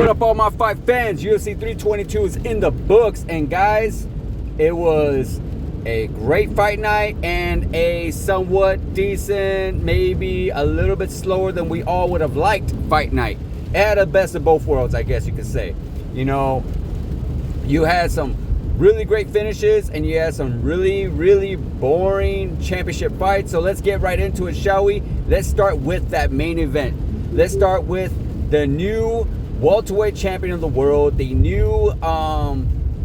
up, all my fight fans? UFC 322 is in the books, and guys, it was a great fight night and a somewhat decent, maybe a little bit slower than we all would have liked fight night. It had the best of both worlds, I guess you could say. You know, you had some really great finishes and you had some really boring championship fights. So let's get right into it, shall we? Let's start with that main event. Let's start with the new welterweight champion of the world, the new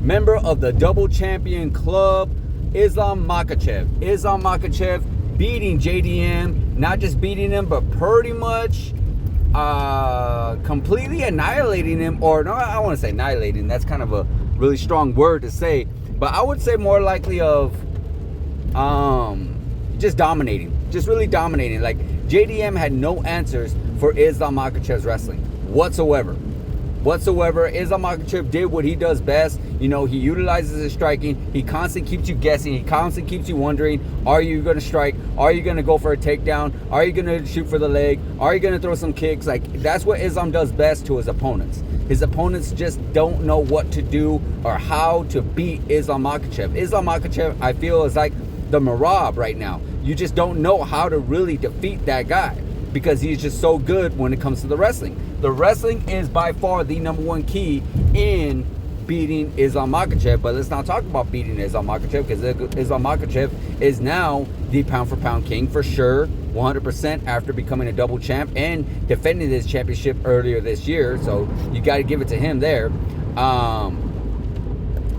member of the double champion club, Islam Makhachev. Islam Makhachev beating JDM, not just beating him, but pretty much completely annihilating him. Or no, I want to say annihilating. That's kind of a really strong word to say, but I would say more likely of just dominating, just really dominating. Like, JDM had no answers for Islam Makhachev's wrestling whatsoever. Islam Makhachev did what he does best. You know, he utilizes his striking. He constantly keeps you guessing. He constantly keeps you wondering, are you going to strike? Are you going to go for a takedown? Are you going to shoot for the leg? Are you going to throw some kicks? Like, that's what Islam does best to his opponents. His opponents just don't know what to do or how to beat Islam Makhachev. Islam Makhachev, I feel, is like the Marab right now. You just don't know how to really defeat that guy because he's just so good when it comes to the wrestling. The wrestling is by far the number one key in beating Islam Makhachev, but let's not talk about beating Islam Makhachev because Islam Makhachev is now the pound for pound king for sure, 100% after becoming a double champ and defending his championship earlier this year. So you got to give it to him there.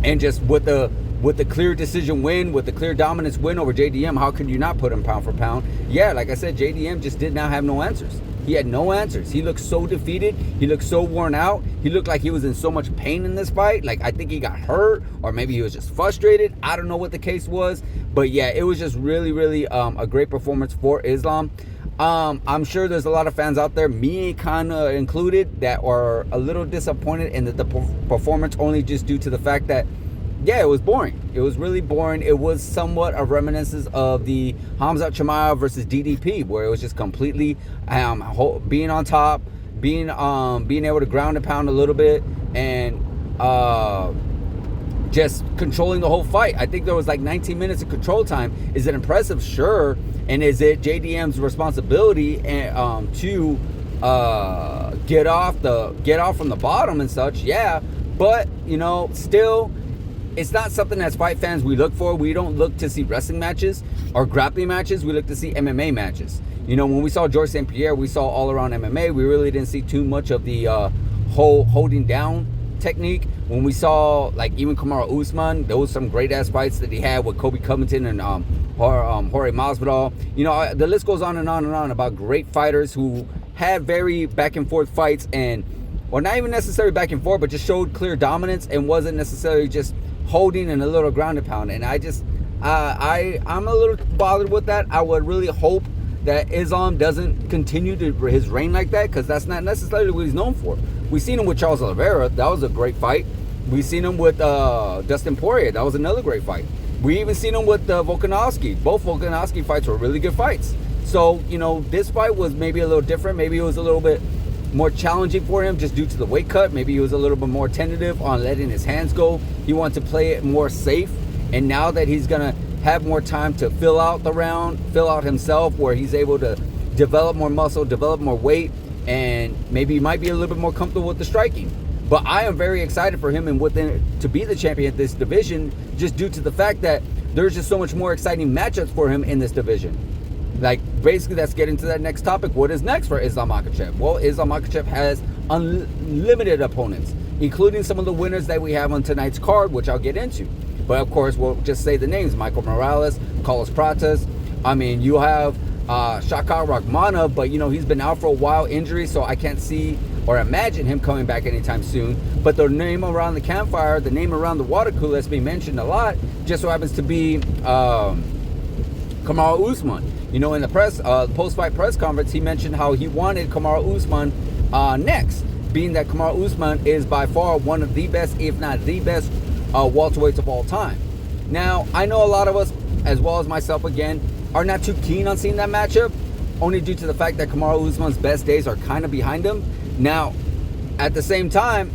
And just with the clear decision win, with the clear dominance win over JDM, how could you not put him pound for pound? Yeah, like I said, JDM just did not have no answers. He had no answers. He looked so defeated. He looked so worn out. He looked like he was in so much pain in this fight. Like, I think he got hurt, or maybe he was just frustrated. I don't know what the case was. But yeah, it was just really a great performance for Islam. I'm sure there's a lot of fans out there, me kind of included, that are a little disappointed in the performance only just due to the fact that, yeah, it was boring. It was really boring. It was somewhat a reminiscence of the Khamzat Chimaev versus DDP, where it was just completely being on top, being able to ground and pound a little bit, and just controlling the whole fight. I think there was like 19 minutes of control time. Is it impressive? Sure. And is it JDM's responsibility to get off from the bottom and such? Yeah, but you know, still, it's not something as fight fans we look for. We don't look to see wrestling matches or grappling matches. We look to see MMA matches. You know, when we saw George St. Pierre, we saw all around MMA. We really didn't see too much of the whole holding down technique. When we saw, like, even Kamaru Usman, there was some great ass fights that he had with Kobe Covington and Jorge Masvidal. You know, the list goes on and on and on about great fighters who had very back and forth fights, and or not even necessarily back and forth, but just showed clear dominance and wasn't necessarily just holding and a little ground and pound. And I just I'm a little bothered with that. I would really hope that Islam doesn't continue his reign like that, because that's not necessarily what he's known for. We've seen him with Charles Oliveira. That was a great fight. We've seen him with Dustin Poirier. That was another great fight. We even seen him with Volkanovski. Both Volkanovski fights were really good fights. So, you know, this fight was maybe a little different. Maybe it was a little bit more challenging for him just due to the weight cut. Maybe he was a little bit more tentative on letting his hands go. He wanted to play it more safe. And now that he's going to have more time to fill out the round, fill out himself, where he's able to develop more muscle, develop more weight, and maybe he might be a little bit more comfortable with the striking. But I am very excited for him and to be the champion of this division, just due to the fact that there's just so much more exciting matchups for him in this division. Like, basically, that's getting to that next topic. What is next for Islam Makhachev? Well, Islam Makhachev has unlimited opponents, including some of the winners that we have on tonight's card, which I'll get into. But of course, we'll just say the names: Michael Morales, Carlos Pratas. I mean, you have Shakar Rakhmonov, but you know, he's been out for a while, injury, so I can't see or imagine him coming back anytime soon. But the name around the campfire, the name around the water cooler that's being mentioned a lot, just so happens to be Kamaru Usman. You know, in the post-fight press conference, he mentioned how he wanted Kamaru Usman next, being that Kamaru Usman is by far one of the best, if not the best, welterweights of all time. Now, I know a lot of us, as well as myself again, are not too keen on seeing that matchup, only due to the fact that Kamaru Usman's best days are kind of behind him. Now, at the same time,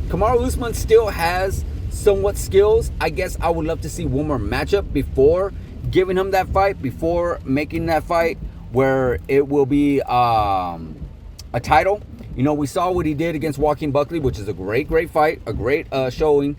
Kamaru Usman still has somewhat skills. I guess I would love to see one more matchup before giving him that fight, before making that fight where it will be a title. You know, we saw what he did against Joaquin Buckley, which is a great fight, a great showing.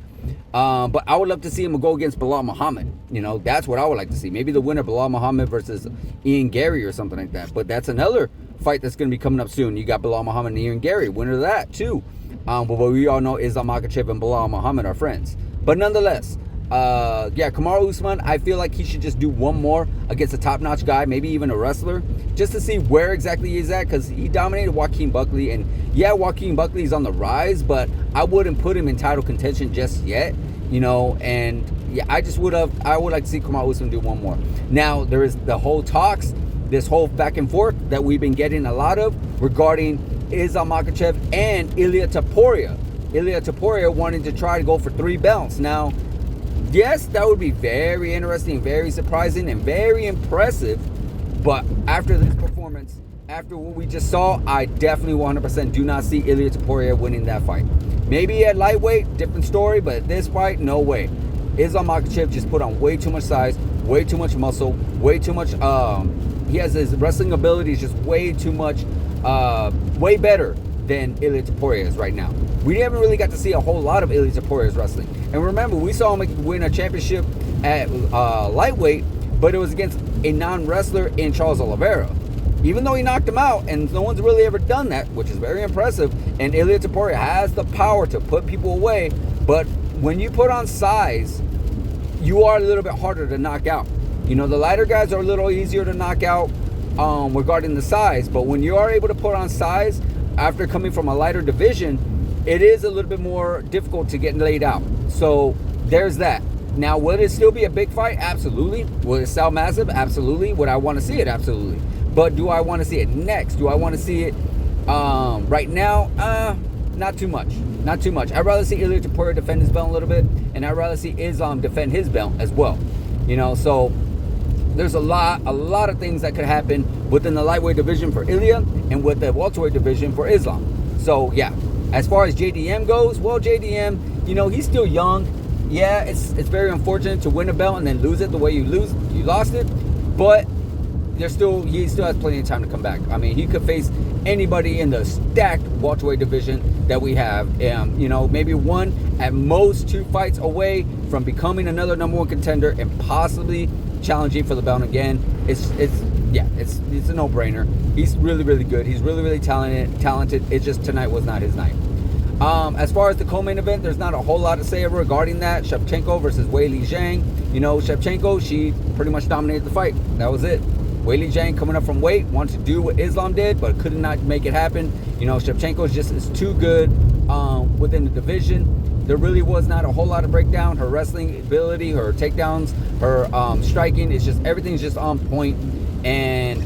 But I would love to see him go against Belal Muhammad. You know, that's what I would like to see. Maybe the winner, Belal Muhammad versus Ian Gary or something like that. But that's another fight that's going to be coming up soon. You got Belal Muhammad and Ian Gary, winner of that too. But we all know Islam Makhachev and Belal Muhammad are friends. But nonetheless, Kamaru Usman, I feel like he should just do one more against a top-notch guy, maybe even a wrestler, just to see where exactly he's at, because he dominated Joaquin Buckley, and yeah, Joaquin Buckley is on the rise, but I wouldn't put him in title contention just yet, you know, and yeah, I would like to see Kamaru Usman do one more. Now, there is the whole talks, this whole back and forth that we've been getting a lot of regarding Islam Makhachev and Ilia Topuria. Ilia Topuria wanting to try to go for 3 belts. Now, yes, that would be very interesting, very surprising, and very impressive. But after this performance, after what we just saw, I definitely 100% do not see Ilia Topuria winning that fight. Maybe at lightweight, different story, but at this fight, no way. Islam Makhachev just put on way too much size, way too much muscle, way too much. He has his wrestling ability is just way too much, way better than Ilia Topuria is right now. We haven't really got to see a whole lot of Ilia Topuria's wrestling. And remember, we saw him win a championship at lightweight, but it was against a non-wrestler in Charles Oliveira. Even though he knocked him out, and no one's really ever done that, which is very impressive, and Ilia Topuria has the power to put people away, but when you put on size, you are a little bit harder to knock out. You know, the lighter guys are a little easier to knock out regarding the size, but when you are able to put on size after coming from a lighter division, it is a little bit more difficult to get laid out. So there's that. Now, will it still be a big fight? Absolutely. Will it sell massive? Absolutely. Would I want to see it? Absolutely. But do I want to see it next? Do I want to see it right now? Not too much. Not too much. I'd rather see Ilia Topuria defend his belt a little bit, and I'd rather see Islam defend his belt as well. You know, so there's a lot of things that could happen within the lightweight division for Ilia and with the welterweight division for Islam. So yeah, as far as JDM goes, well, JDM, you know, he's still young. Yeah, it's very unfortunate to win a belt and then lose it the way you lost it, but he still has plenty of time to come back. I mean, he could face anybody in the stacked welterweight division that we have. You know, maybe one, at most 2 fights away from becoming another #1 contender and possibly challenging for the belt again. It's a no-brainer. He's really, really good. He's really, really talented. It's just tonight was not his night. As far as the co-main event, there's not a whole lot to say regarding that. Shevchenko versus Weili Zhang. You know, Shevchenko, she pretty much dominated the fight. That was it. Weili Zhang coming up from weight, wanted to do what Islam did, but could not make it happen. You know, Shevchenko is too good within the division. There really was not a whole lot of breakdown. Her wrestling ability, her takedowns, her striking, it's just, everything's just on point. And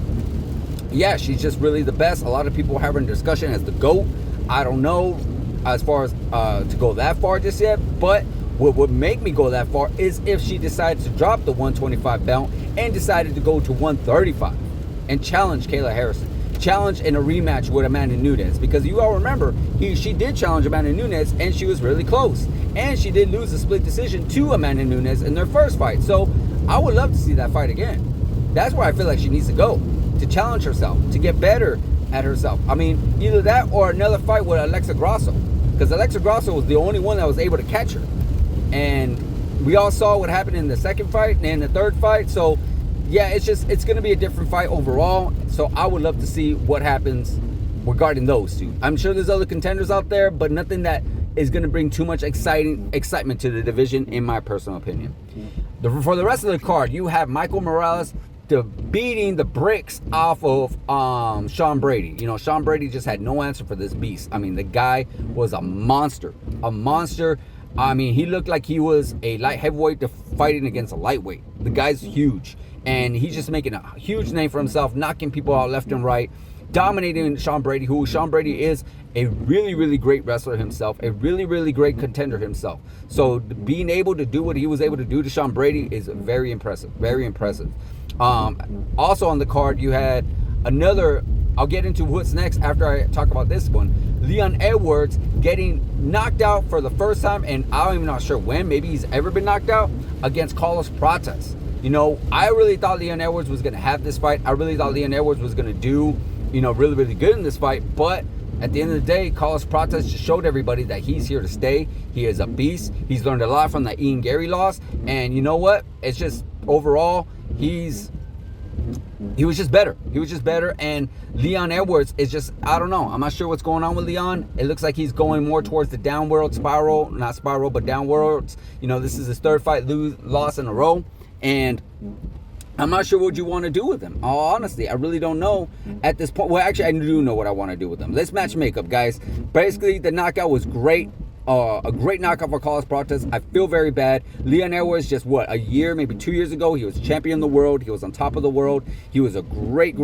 yeah, she's just really the best. A lot of people are having a discussion as the GOAT. I don't know as far as to go that far just yet, but what would make me go that far is if she decided to drop the 125 belt and decided to go to 135 and challenge Kayla Harrison. Challenge in a rematch with Amanda Nunes, because you all remember she did challenge Amanda Nunes and she was really close, and she did lose a split decision to Amanda Nunes in their first fight. So I would love to see that fight again. That's where I feel like she needs to go, to challenge herself, to get better at herself. I mean, either that or another fight with Alexa Grasso, because Alexa Grasso was the only one that was able to catch her, and we all saw what happened in the second fight and the third fight. So yeah, it's going to be a different fight overall. So I would love to see what happens regarding those two. I'm sure there's other contenders out there, but nothing that is going to bring too much excitement to the division, in my personal opinion. For the rest of the card, you have Michael Morales beating the bricks off of Sean Brady. You know, Sean Brady just had no answer for this beast. I mean, the guy was a monster. I mean, he looked like he was a light heavyweight fighting against a lightweight. The guy's huge, and he's just making a huge name for himself, knocking people out left and right, dominating Sean Brady, who Sean Brady is a really, really great wrestler himself, a really, really great contender himself. So being able to do what he was able to do to Sean Brady is very impressive, very impressive. Also on the card, you had another I'll get into what's next after I talk about this one. Leon Edwards getting knocked out for the first time, and I'm even not sure when. Maybe he's ever been knocked out, against Carlos Pratas. You know, I really thought Leon Edwards was going to have this fight. I really thought Leon Edwards was going to do, you know, really, really good in this fight. But at the end of the day, Carlos Pratas just showed everybody that he's here to stay. He is a beast. He's learned a lot from that Ian Gary loss. And you know what? It's just, overall, he was just better. He was just better. And Leon Edwards is just, I don't know. I'm not sure what's going on with Leon. It looks like he's going more towards the downward spiral. Not spiral, but downwards. You know, this is his third fight loss in a row. And I'm not sure what you want to do with him. Honestly, I really don't know at this point. Well, actually, I do know what I want to do with him. Let's match makeup, guys. Basically, the knockout was great. A great knockout for Carlos Pratas. I feel very bad. Leon Edwards, just what, a year, maybe 2 years ago, he was champion of the world. He was on top of the world. He was a great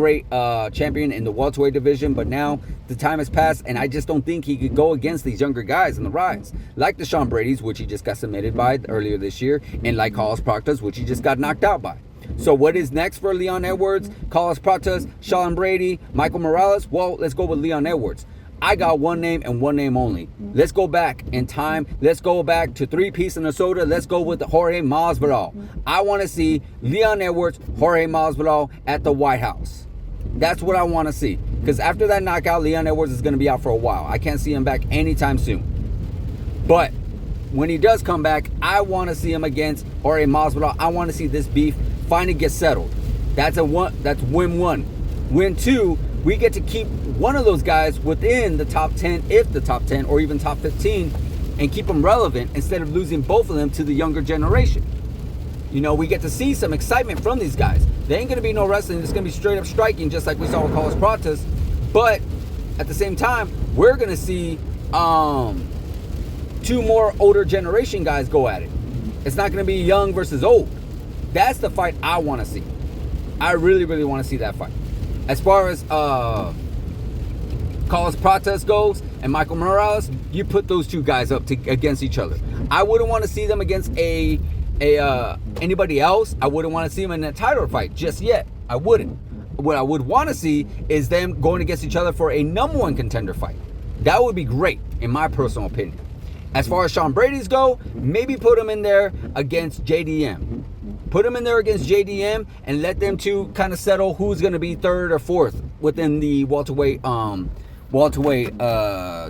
champion in the welterweight division. But now the time has passed, and I just don't think he could go against these younger guys in the rise, like the Sean Brady's, which he just got submitted by earlier this year, and like Carlos Pratas, which he just got knocked out by. So what is next for Leon Edwards, Carlos Pratas, Sean Brady, Michael Morales? Well, let's go with Leon Edwards. I got one name and one name only. Let's go back in time. Let's go back to 3-piece Minnesota. Let's go with Jorge Masvidal. I want to see Leon Edwards, Jorge Masvidal at the White House. That's what I want to see. Because after that knockout, Leon Edwards is going to be out for a while. I can't see him back anytime soon. But when he does come back, I want to see him against Jorge Masvidal. I want to see this beef finally get settled. That's win one. Win two, we get to keep one of those guys within the top 10, if the top 10, or even top 15, and keep them relevant instead of losing both of them to the younger generation. You know, we get to see some excitement from these guys. There ain't going to be no wrestling. It's going to be straight up striking, just like we saw with Carlos Pratas. But at the same time, we're going to see 2 more older generation guys go at it. It's not going to be young versus old. That's the fight I want to see. I really, really want to see that fight. As far as Carlos Pratas goes and Michael Morales, you put those 2 guys up against each other. I wouldn't want to see them against anybody else. I wouldn't want to see them in a title fight just yet. I wouldn't. What I would want to see is them going against each other for a number 1 contender fight. That would be great, in my personal opinion. As far as Sean Brady's go, maybe put him in there against JDM. Put him in there against JDM and let them 2 kind of settle who's going to be 3rd or 4th within the welterweight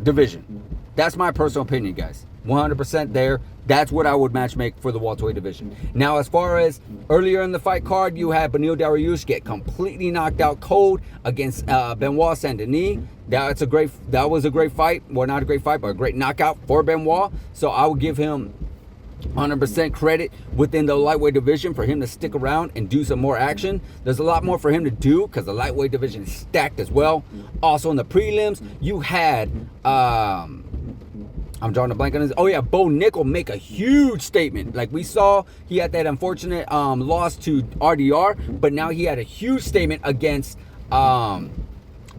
division. That's my personal opinion, guys. 100% there. That's what I would match make for the welterweight division. Now, as far as earlier in the fight card, you had Beneil Dariush get completely knocked out cold against Benoit Saint-Denis. That was a great fight. Well, not a great fight, but a great knockout for Benoit. So I would give him 100% credit within the lightweight division for him to stick around and do some more action. There's a lot more for him to do because the lightweight division is stacked as well. Also in the prelims, you had I'm drawing a blank on this. Oh yeah, Bo Nickel make a huge statement. Like we saw, he had that unfortunate loss to RDR, but now he had a huge statement against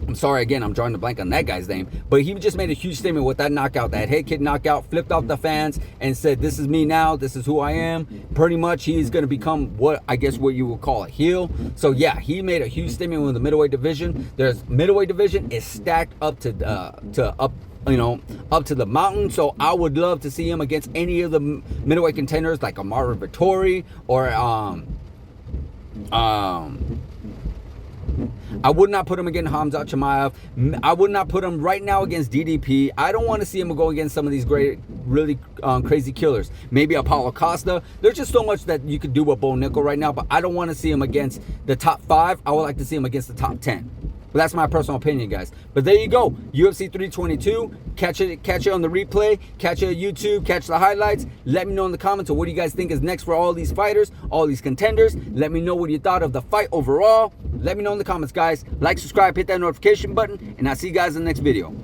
I'm sorry, again, I'm drawing a blank on that guy's name, but he just made a huge statement with that knockout, that head kick knockout, flipped off the fans and said, this is me now, this is who I am. Pretty much he's going to become what you would call a heel. So yeah, he made a huge statement with the middleweight division. Middleweight division is stacked up to the mountain. So I would love to see him against any of the middleweight contenders like Amara Vittori or I would not put him against Hamzat Chimaev. I would not put him right now against DDP. I don't want to see him go against some of these really crazy killers. Maybe Apollo Costa. There's just so much that you could do with Bo Nickel right now, but I don't want to see him against the top 5. I would like to see him against the top 10. But that's my personal opinion, guys. But there you go. UFC 322. Catch it on the replay. Catch it on YouTube. Catch the highlights. Let me know in the comments of what do you guys think is next for all these fighters, all these contenders. Let me know what you thought of the fight overall. Let me know in the comments, guys. Like, subscribe, hit that notification button, and I'll see you guys in the next video.